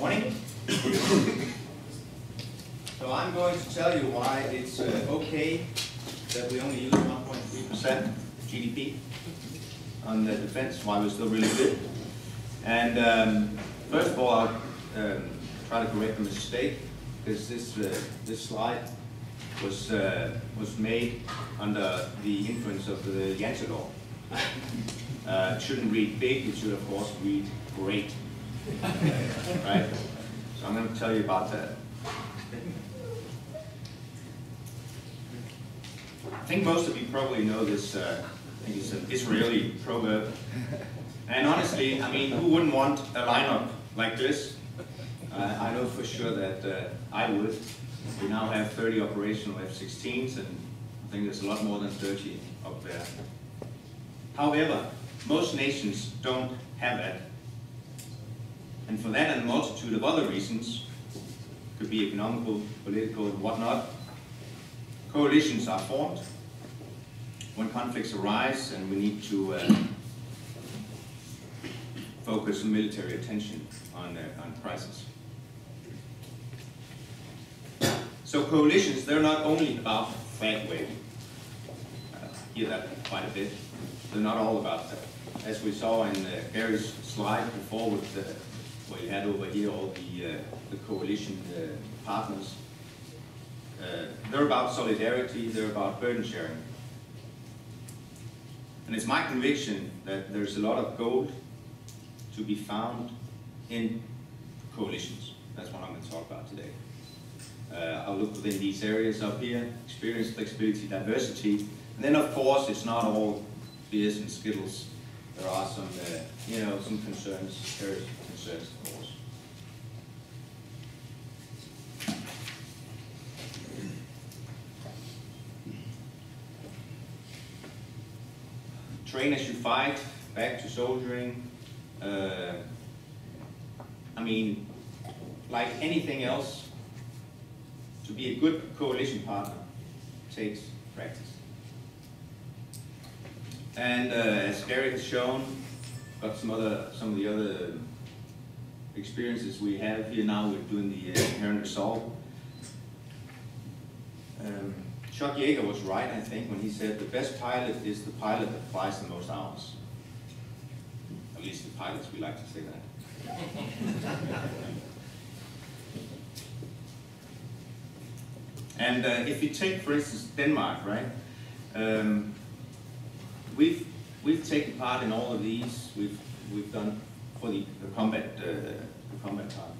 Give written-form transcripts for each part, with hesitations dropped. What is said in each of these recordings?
Morning. So I'm going to tell you why it's okay that we only use 1.3% GDP on the defense, why we're still really good. And first of all, I'll try to correct a mistake, because this slide was made under the influence of the Yancey law. It shouldn't read big, it should of course read great. Right? So I'm going to tell you about that. I think most of you probably know this, I think it's an Israeli proverb. And honestly, I mean, who wouldn't want a lineup like this? I know for sure that I would. We now have 30 operational F-16s, and I think there's a lot more than 30 up there. However, most nations don't have that. And for that and a multitude of other reasons, could be economical, political, and whatnot, coalitions are formed when conflicts arise and we need to focus military attention on crisis. So coalitions, they're not only about flag waving. Hear that quite a bit. They're not all about that. As we saw in Gary's slide before with where you had over here all the coalition partners. They're about solidarity, they're about burden sharing. And it's my conviction that there's a lot of gold to be found in coalitions. That's what I'm going to talk about today. I'll look within these areas up here: experience, flexibility, diversity. And then of course it's not all beers and skittles. There are some, some concerns, areas of concerns, of course. Train as you fight, back to soldiering. I mean, like anything else, to be a good coalition partner takes practice. And as Gary has shown, got some of the other experiences we have here now. We're doing the inherent resolve. Chuck Yeager was right, I think, when he said the best pilot is the pilot that flies the most hours. At least the pilots, we like to say that. And if you take, for instance, Denmark, right? We've taken part in all of these. We've done for the combat part.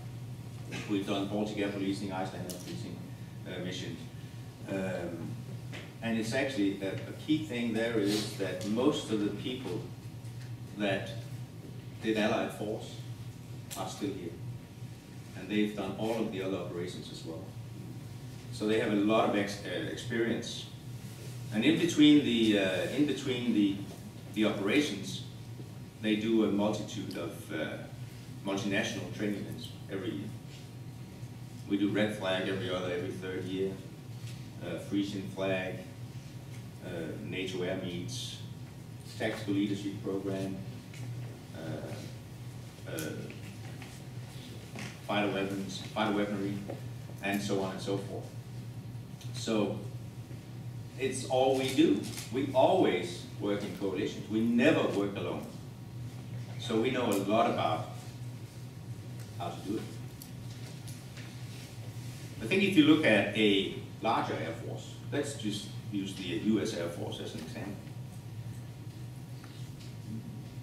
We've done Baltic Air Policing, Iceland Air Policing missions. And it's actually a key thing there is that most of the people that did Allied Force are still here. And they've done all of the other operations as well. So they have a lot of experience. And in between the operations, they do a multitude of multinational training events every year. We do Red Flag every third year, Frisian Flag, NATO Air Meets, Tactical Leadership Program, fighter weaponry, and so on and so forth. So it's all we do. We always work in coalitions. We never work alone. So we know a lot about how to do it. I think if you look at a larger Air Force, let's just use the US Air Force as an example.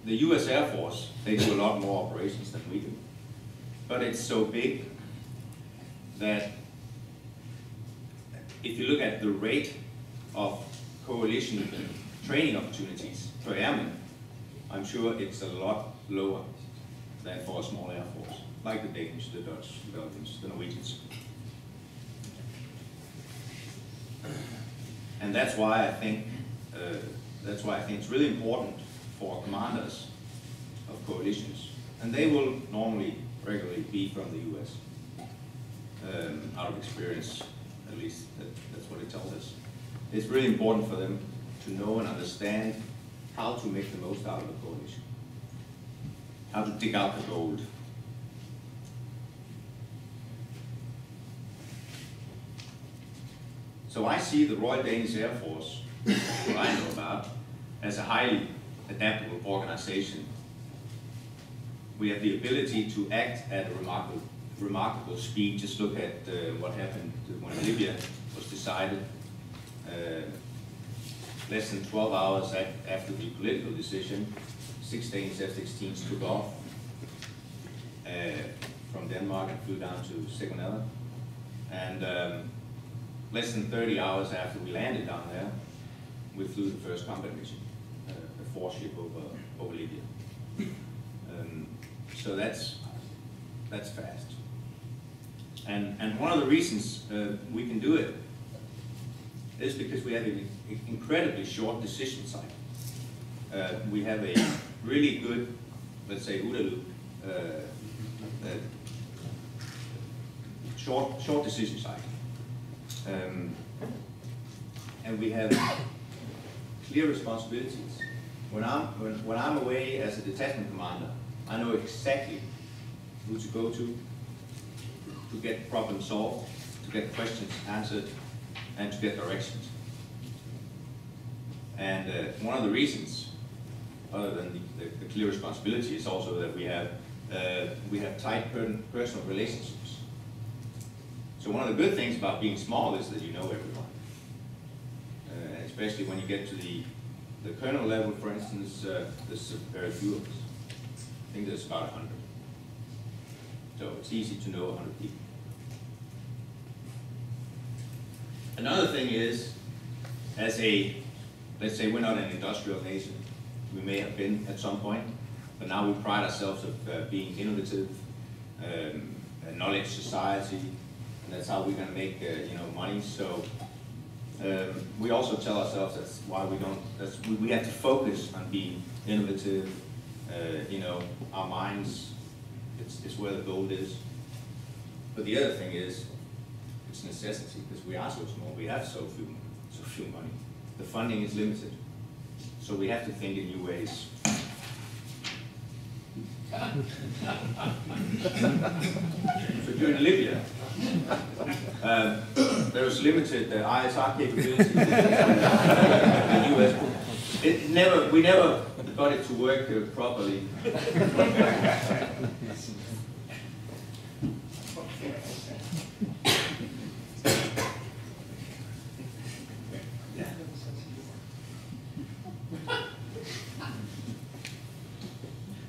The US Air Force, they do a lot more operations than we do. But it's so big that if you look at the rate of coalition training opportunities per airman, I'm sure it's a lot lower than for a small Air Force, like the Danish, the Dutch, the Belgians, the Norwegians. And that's why I think it's really important for commanders of coalitions, and they will normally regularly be from the US. Out of experience, at least that's what it tells us. It's really important for them to know and understand how to make the most out of a coalition, how to dig out the gold. So I see the Royal Danish Air Force, what I know about, as a highly adaptable organization. We have the ability to act at a remarkable speed. Just look at what happened when Libya was decided. Less than 12 hours after the political decision, 6 Danish F-16s took off from Denmark and flew down to Sigonella. And less than 30 hours after we landed down there, we flew the first combat mission, a force ship over Libya. So that's fast. And one of the reasons we can do it is because we have an incredibly short decision cycle. We have a really good, let's say, OODA loop, short decision cycle. And we have clear responsibilities. When I'm away as a detachment commander, I know exactly who to go to get problems solved, to get questions answered, and to get directions. And one of the reasons, other than the clear responsibility, is also that we have tight personal relationships. So one of the good things about being small is that you know everyone, especially when you get to the colonel level, for instance. There's very few of us. I think there's about 100. So it's easy to know 100 people. Another thing is, let's say we're not an industrial nation. We may have been at some point, but now we pride ourselves of being innovative, a knowledge society, and that's how we're going to make money. So we also tell ourselves that's why we have to focus on being innovative. Our minds, it's where the gold is. But the other thing is, it's necessity, because we are so small. We have so few money. The funding is limited, so we have to think in new ways. So during Libya, there was limited ISR capabilities in the US. We never got it to work properly.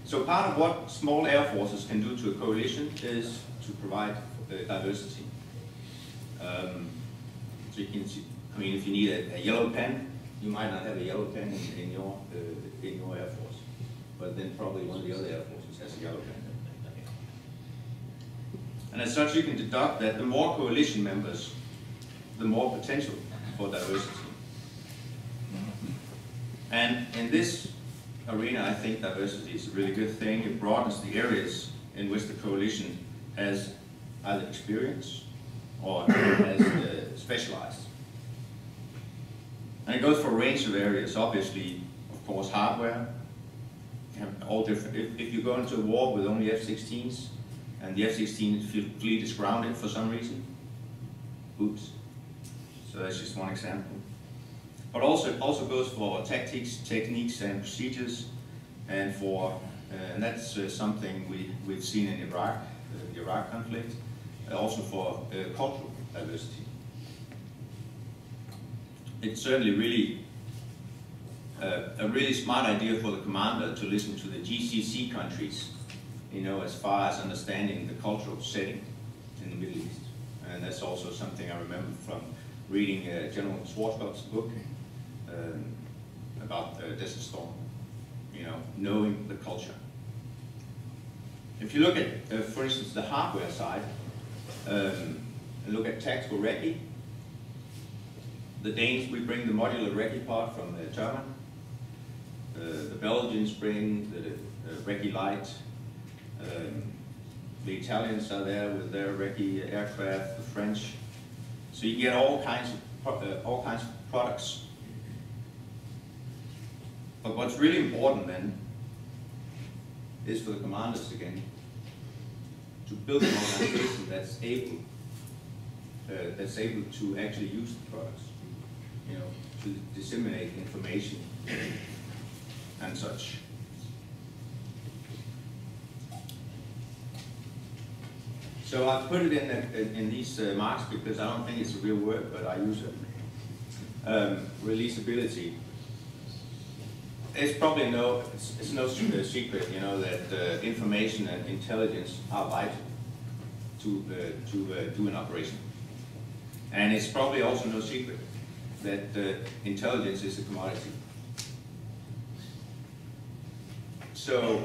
So part of what small air forces can do to a coalition is to provide diversity. So you can see, if you need a yellow pen, you might not have a yellow pen in your air force, but then probably one of the other air forces has a yellow pen. And as such, you can deduct that the more coalition members, the more potential for diversity. And in this arena, I think diversity is a really good thing. It broadens the areas in which the coalition has either experience or has specialized. And it goes for a range of areas. Obviously, of course, hardware. You have all different. If you go into a war with only F-16s, and the F-16 fleet is grounded for some reason, oops. So that's just one example. But also goes for tactics, techniques, and procedures, and and that's something we've seen in Iraq, the Iraq conflict, also for cultural diversity. It's certainly really a really smart idea for the commander to listen to the GCC countries, as far as understanding the cultural setting in the Middle East. And that's also something I remember from reading General Schwarzkopf's book about Desert Storm, knowing the culture. If you look at, for instance, the hardware side, and look at tactical recce, the Danes, we bring the modular recce part from German. The Belgians bring the recce light. The Italians are there with their recce aircraft, the French. So you get all kinds of products. But what's really important then is for the commanders again to build an organization that's able that's able to actually use the products, you know, to disseminate information and such. So I put it in these marks because I don't think it's a real word, but I use it. Releasability. It's probably it's no secret, you know, that information and intelligence are vital to do an operation. And it's probably also no secret that intelligence is a commodity. So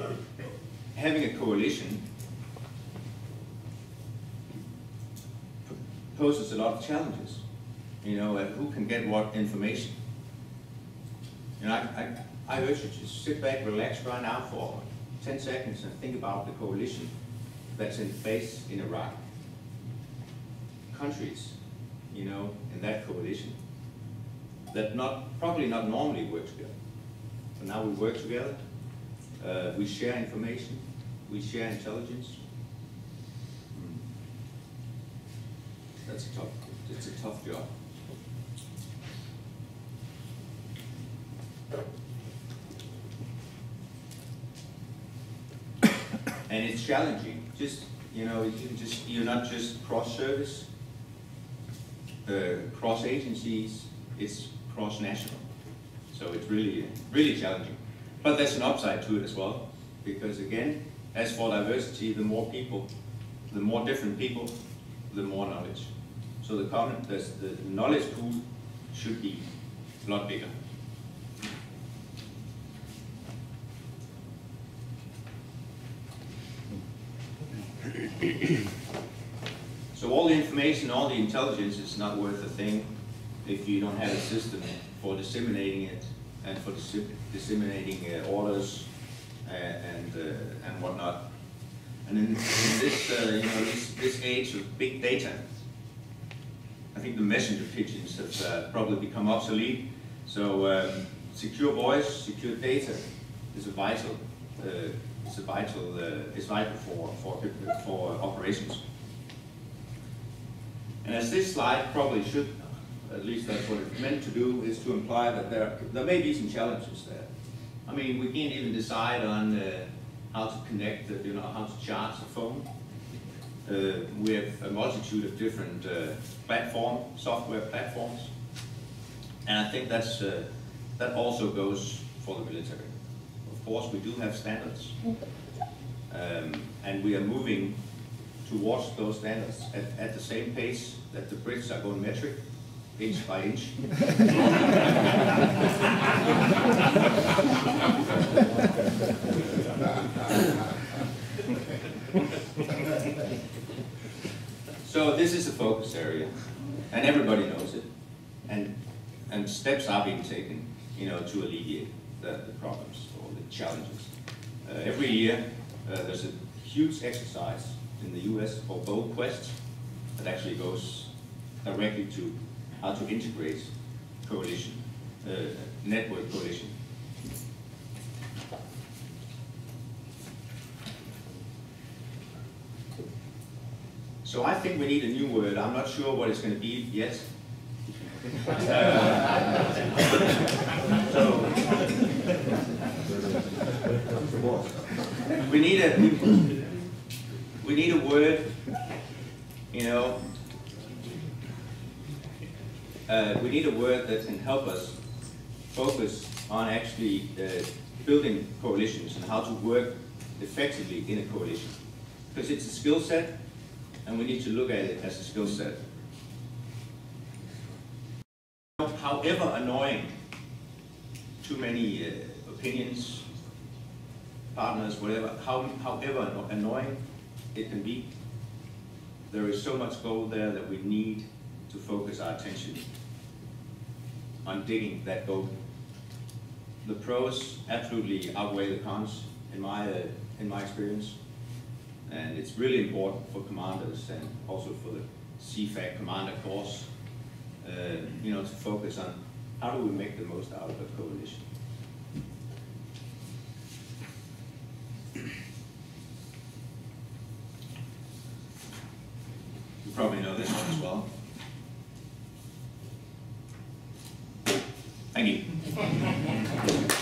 having a coalition poses a lot of challenges. You know, who can get what information? And I urge you to sit back, relax right now for 10 seconds and think about the coalition that's in place in Iraq. Countries, you know, in that coalition that probably not normally work together. But now we work together, we share information, we share intelligence. It's a tough job. And it's challenging. Just, you know, you're not just cross-service, cross-agencies, it's cross-national. So it's really, really challenging. But there's an upside to it as well, because again, as for diversity, the more people, the more different people, the more knowledge. So the knowledge pool should be a lot bigger. So all the information, all the intelligence is not worth a thing if you don't have a system for disseminating it and for disseminating orders and whatnot. And in this, you know, this age of big data, I think the messenger pigeons have probably become obsolete. So secure voice, secure data is vital. It's vital for operations. And as this slide probably should, at least that's what it's meant to do, is to imply that there may be some challenges there. I mean, we can't even decide on how to connect, you know, how to charge the phone. We have a multitude of different software platforms, and I think that also goes for the military. Of course, we do have standards, and we are moving towards those standards at the same pace that the Brits are going metric, inch by inch. So this is a focus area, and everybody knows it, and steps are being taken, you know, to alleviate the problems or the challenges. Every year, there's a huge exercise in the US called Bold Quest that actually goes directly to how to integrate coalition, network coalition. So I think we need a new word. I'm not sure what it's going to be yet. So we need a word, you know. We need a word that can help us focus on actually building coalitions and how to work effectively in a coalition. Because it's a skill set, and we need to look at it as a skill set. However annoying too many opinions, partners, whatever, however annoying it can be, there is so much gold there that we need to focus our attention on digging that gold. The pros absolutely outweigh the cons in my experience, and it's really important for commanders and also for the CFAC commander course, you know, to focus on how do we make the most out of a coalition. You probably know this one as well. Thank you.